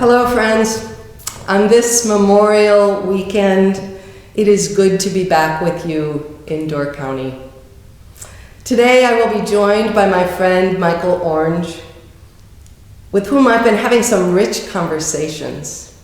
Hello, friends. On this Memorial Weekend, it is good to be back with you in Door County. Today, I will be joined by my friend Michael Orange, with whom I've been having some rich conversations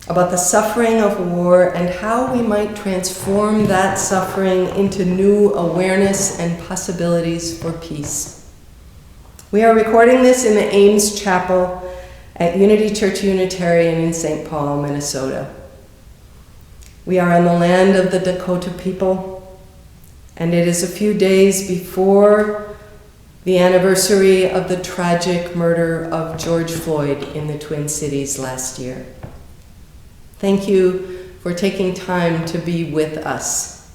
about the suffering of war and how we might transform that suffering into new awareness and possibilities for peace. We are recording this in the Ames Chapel at Unity Church Unitarian in St. Paul, Minnesota. We are on the land of the Dakota people, and it is a few days before the anniversary of the tragic murder of George Floyd in the Twin Cities last year. Thank you for taking time to be with us,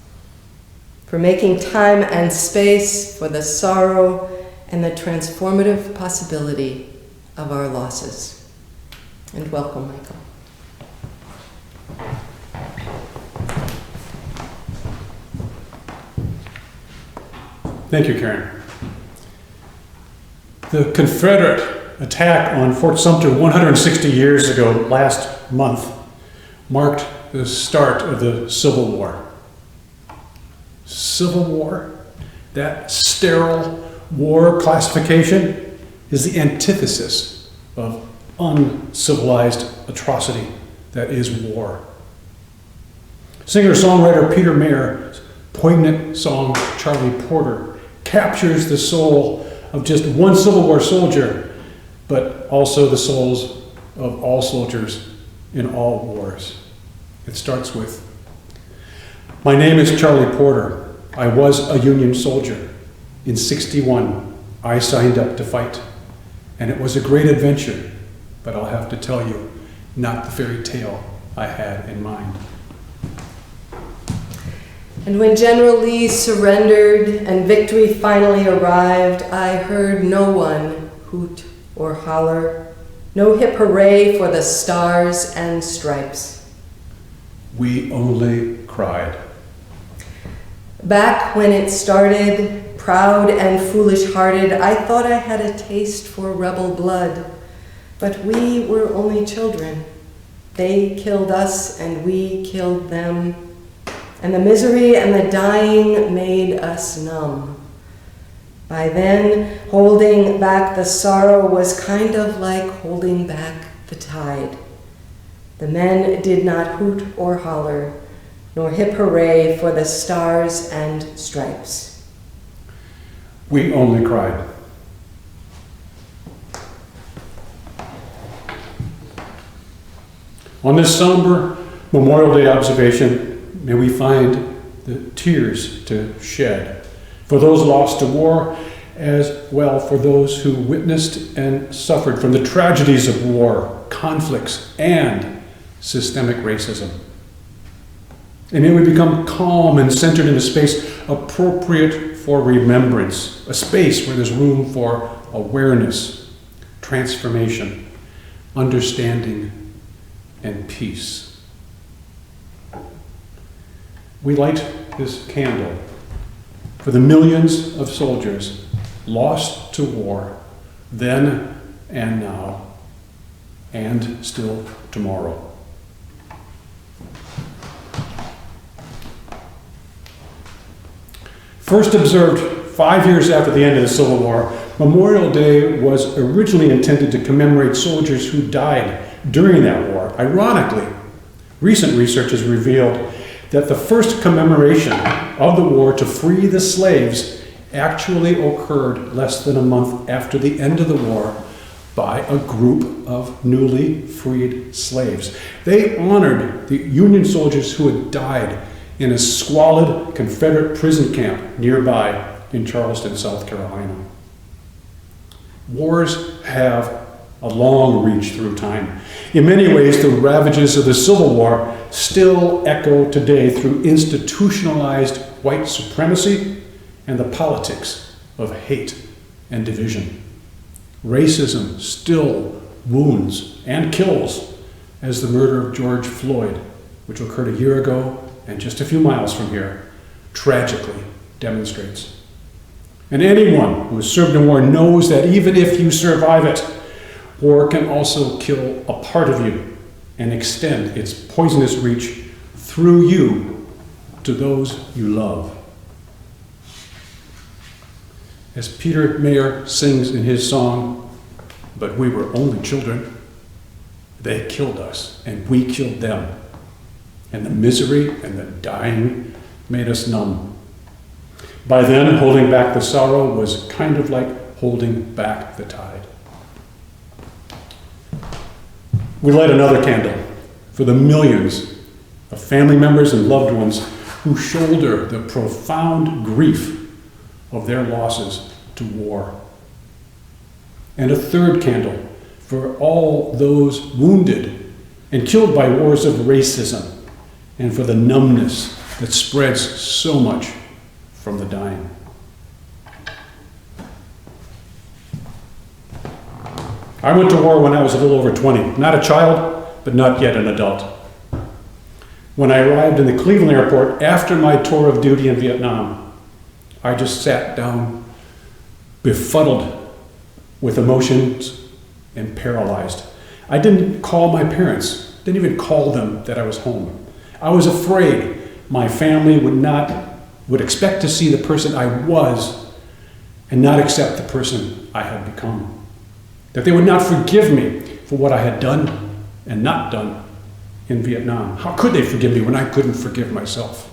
for making time and space for the sorrow and the transformative possibility of our losses. And welcome, Michael. Thank you, Karen. The Confederate attack on Fort Sumter 160 years ago last month marked the start of the Civil War. Civil War, that sterile war classification, is the antithesis of uncivilized atrocity that is war. Singer-songwriter Peter Mayer's poignant song, Charlie Porter, captures the soul of just one Civil War soldier, but also the souls of all soldiers in all wars. It starts with, "My name is Charlie Porter. I was a Union soldier. In '61, I signed up to fight, and it was a great adventure, but I'll have to tell you, not the fairy tale I had in mind." And when General Lee surrendered and victory finally arrived, I heard no one hoot or holler, no hip hooray for the stars and stripes. We only cried. Back when it started, proud and foolish-hearted, I thought I had a taste for rebel blood, but we were only children. They killed us and we killed them, and the misery and the dying made us numb. By then, holding back the sorrow was kind of like holding back the tide. The men did not hoot or holler, nor hip hooray for the stars and stripes. We only cried. On this somber Memorial Day observation, may we find the tears to shed for those lost to war, as well for those who witnessed and suffered from the tragedies of war, conflicts, and systemic racism. And may we become calm and centered in a space appropriate for remembrance, a space where there's room for awareness, transformation, understanding, and peace. We light this candle for the millions of soldiers lost to war then and now, and still tomorrow. First observed 5 years after the end of the Civil War, Memorial Day was originally intended to commemorate soldiers who died during that war. Ironically, recent research has revealed that the first commemoration of the war to free the slaves actually occurred less than a month after the end of the war by a group of newly freed slaves. They honored the Union soldiers who had died in a squalid Confederate prison camp nearby in Charleston, South Carolina. Wars have a long reach through time. In many ways, the ravages of the Civil War still echo today through institutionalized white supremacy and the politics of hate and division. Racism still wounds and kills, as the murder of George Floyd, which occurred a year ago and just a few miles from here, tragically demonstrates. And anyone who has served in war knows that even if you survive it, War can also kill a part of you and extend its poisonous reach through you to those you love. As Peter Mayer sings in his song, "But we were only children. They killed us, and we killed them. And the misery and the dying made us numb. By then, holding back the sorrow was kind of like holding back the tide." We light another candle for the millions of family members and loved ones who shoulder the profound grief of their losses to war. And a third candle for all those wounded and killed by wars of racism, and for the numbness that spreads so much from the dying. I went to war when I was a little over 20, not a child, but not yet an adult. When I arrived in the Cleveland airport after my tour of duty in Vietnam, I just sat down, befuddled with emotions and paralyzed. I didn't call my parents, didn't even call them that I was home. I was afraid my family would expect to see the person I was and not accept the person I had become. That they would not forgive me for what I had done and not done in Vietnam. How could they forgive me when I couldn't forgive myself?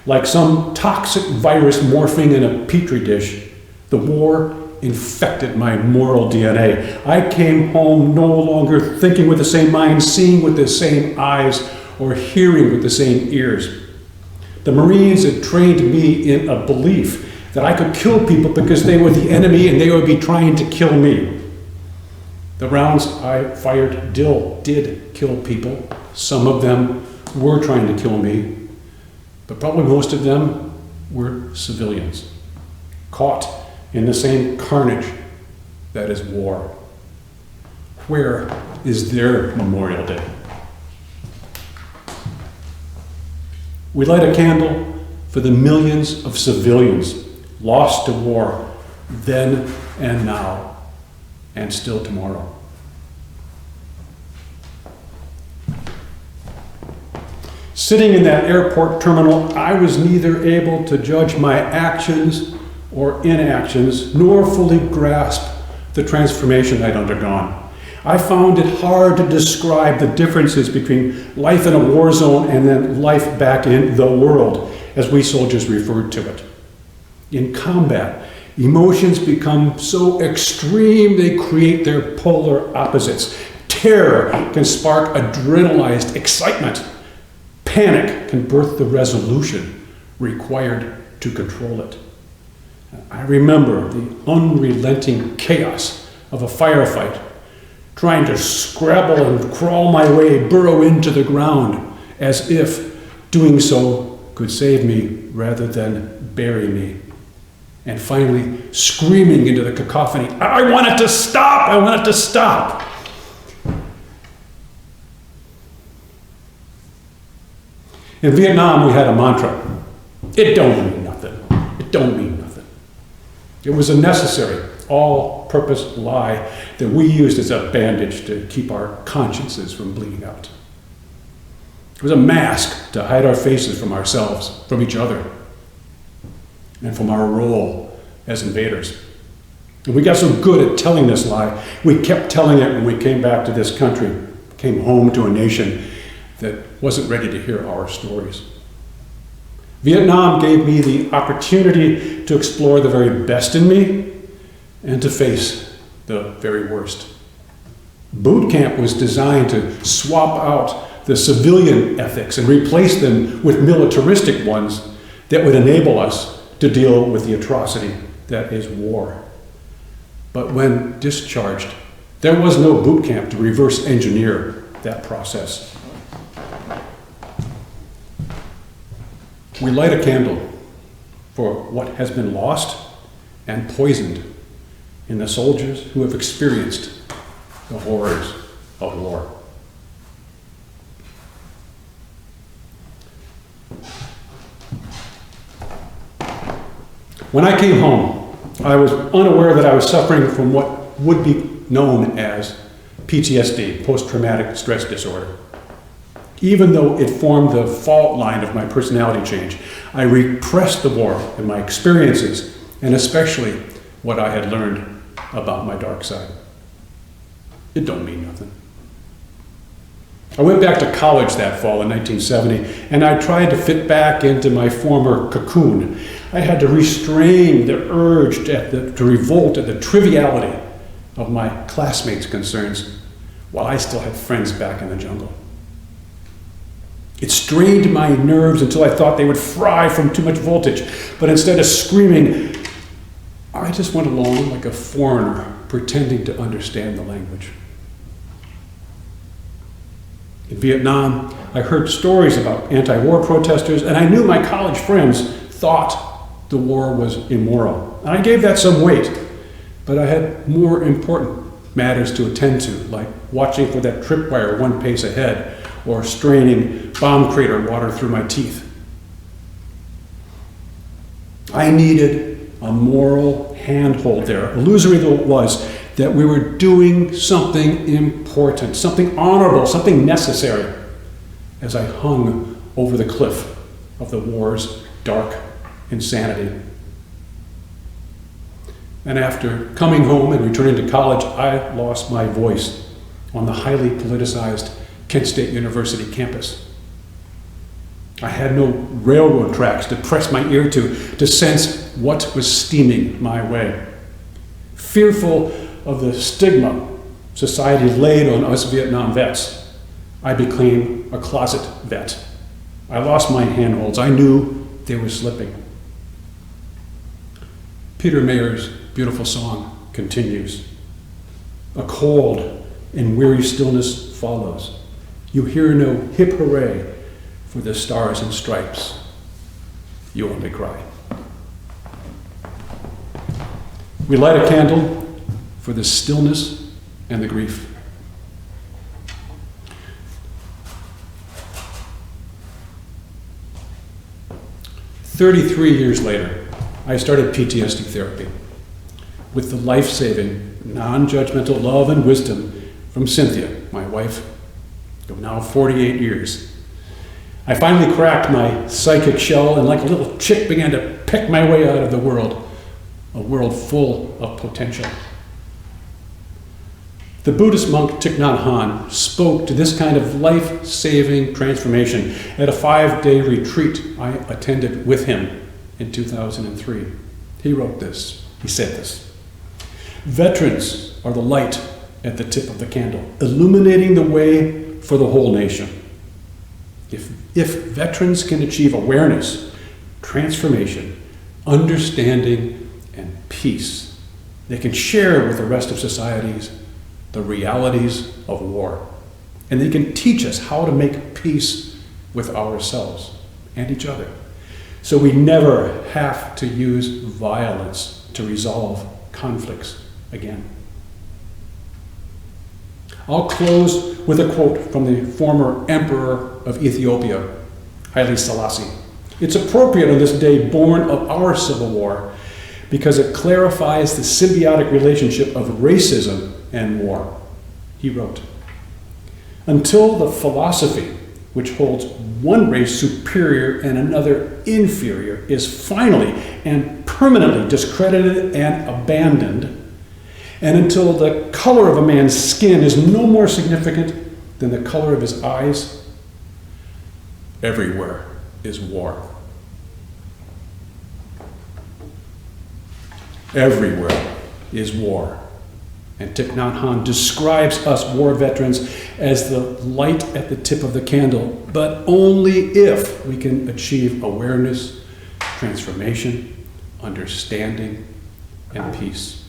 Like some toxic virus morphing in a petri dish, the war infected my moral DNA. I came home no longer thinking with the same mind, seeing with the same eyes, or hearing with the same ears. The Marines had trained me in a belief that I could kill people because they were the enemy and they would be trying to kill me. The rounds I fired did kill people. Some of them were trying to kill me, but probably most of them were civilians, caught in the same carnage that is war. Where is their Memorial Day? We light a candle for the millions of civilians lost to war then and now, and still tomorrow. Sitting in that airport terminal, I was neither able to judge my actions or inactions, nor fully grasp the transformation I'd undergone. I found it hard to describe the differences between life in a war zone and then life back in the world, as we soldiers referred to it. In combat, emotions become so extreme they create their polar opposites. Terror can spark adrenalized excitement. Panic can birth the resolution required to control it. I remember the unrelenting chaos of a firefight, trying to scrabble and crawl my way, burrow into the ground, as if doing so could save me rather than bury me. And finally, screaming into the cacophony, "I want it to stop! I want it to stop!" In Vietnam, we had a mantra. It don't mean nothing. It don't mean nothing. It was a necessary, all-purpose lie that we used as a bandage to keep our consciences from bleeding out. It was a mask to hide our faces from ourselves, from each other, and from our role as invaders. And we got so good at telling this lie, we kept telling it when we came back to this country, came home to a nation that wasn't ready to hear our stories. Vietnam gave me the opportunity to explore the very best in me and to face the very worst. Boot camp was designed to swap out the civilian ethics and replace them with militaristic ones that would enable us to deal with the atrocity that is war. But when discharged, there was no boot camp to reverse engineer that process. We light a candle for what has been lost and poisoned in the soldiers who have experienced the horrors of war. When I came home, I was unaware that I was suffering from what would be known as PTSD, post-traumatic stress disorder. Even though it formed the fault line of my personality change, I repressed the war and my experiences, and especially what I had learned about my dark side. It don't mean nothing. I went back to college that fall in 1970, and I tried to fit back into my former cocoon. I had to restrain the urge to revolt at the triviality of my classmates' concerns while I still had friends back in the jungle. It strained my nerves until I thought they would fry from too much voltage, but instead of screaming, I just went along like a foreigner pretending to understand the language. In Vietnam, I heard stories about anti-war protesters, and I knew my college friends thought the war was immoral. And I gave that some weight, but I had more important matters to attend to, like watching for that tripwire one pace ahead, or straining bomb crater water through my teeth. I needed a moral handhold there, illusory though it was, that we were doing something important, something honorable, something necessary, as I hung over the cliff of the war's dark insanity. And after coming home and returning to college, I lost my voice on the highly politicized Kent State University campus. I had no railroad tracks to press my ear to sense what was steaming my way. Fearful of the stigma society laid on us Vietnam vets, I became a closet vet. I lost my handholds. I knew they were slipping. Peter Mayer's beautiful song continues. A cold and weary stillness follows. You hear no hip hooray for the stars and stripes. You only cry. We light a candle for the stillness and the grief. "33 years later, I started PTSD therapy with the life-saving, non-judgmental love and wisdom from Cynthia, my wife, of now 48 years. I finally cracked my psychic shell and like a little chick began to peck my way out of the world, a world full of potential. The Buddhist monk Thich Nhat Hanh spoke to this kind of life-saving transformation at a 5-day retreat I attended with him in 2003. He wrote this, he said this: "Veterans are the light at the tip of the candle, illuminating the way for the whole nation. If veterans can achieve awareness, transformation, understanding, and peace, they can share with the rest of societies the realities of war. And they can teach us how to make peace with ourselves and each other, so we never have to use violence to resolve conflicts again." I'll close with a quote from the former emperor of Ethiopia, Haile Selassie. It's appropriate on this day born of our civil war because it clarifies the symbiotic relationship of racism and war. He wrote, "Until the philosophy which holds one race superior and another inferior is finally and permanently discredited and abandoned, and until the color of a man's skin is no more significant than the color of his eyes, everywhere is war." Everywhere is war. And Thich Nhat Hanh describes us war veterans as the light at the tip of the candle, but only if we can achieve awareness, transformation, understanding, and peace.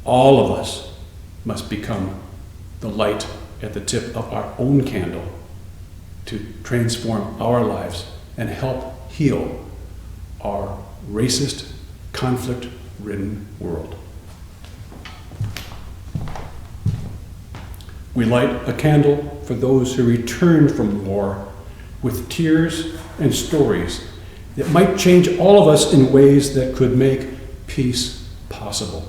All of us must become the light at the tip of our own candle to transform our lives and help heal our racist, conflict-ridden world. We light a candle for those who returned from war with tears and stories that might change all of us in ways that could make peace possible.